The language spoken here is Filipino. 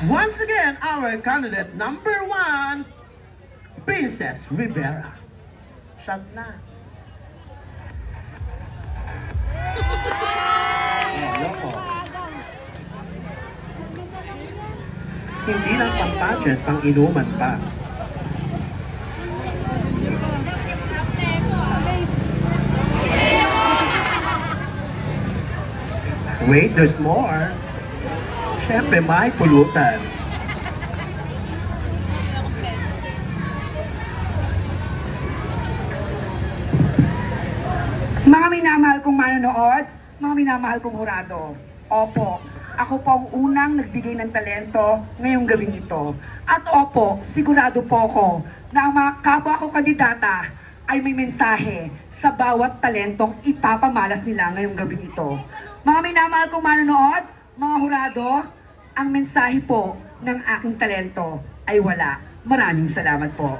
Once again, our candidate number 1, Princess Rivera. Shot na. Loko. Hindi lang pang-pageant, pang-inuman pa. Wait, there's more. Siyempre, may pulutan. Mga minamahal kong manonood, mga minamahal kong hurado. Opo, ako po ang unang nagbigay ng talento ngayong gabing ito. At opo, sigurado po ako na ang mga kapwa ko kandidata ay may mensahe sa bawat talentong ipapamalas nila ngayong gabing ito. Mga minamahal kong manonood, mga hurado, ang mensahe po ng aking talento ay wala. Maraming salamat po.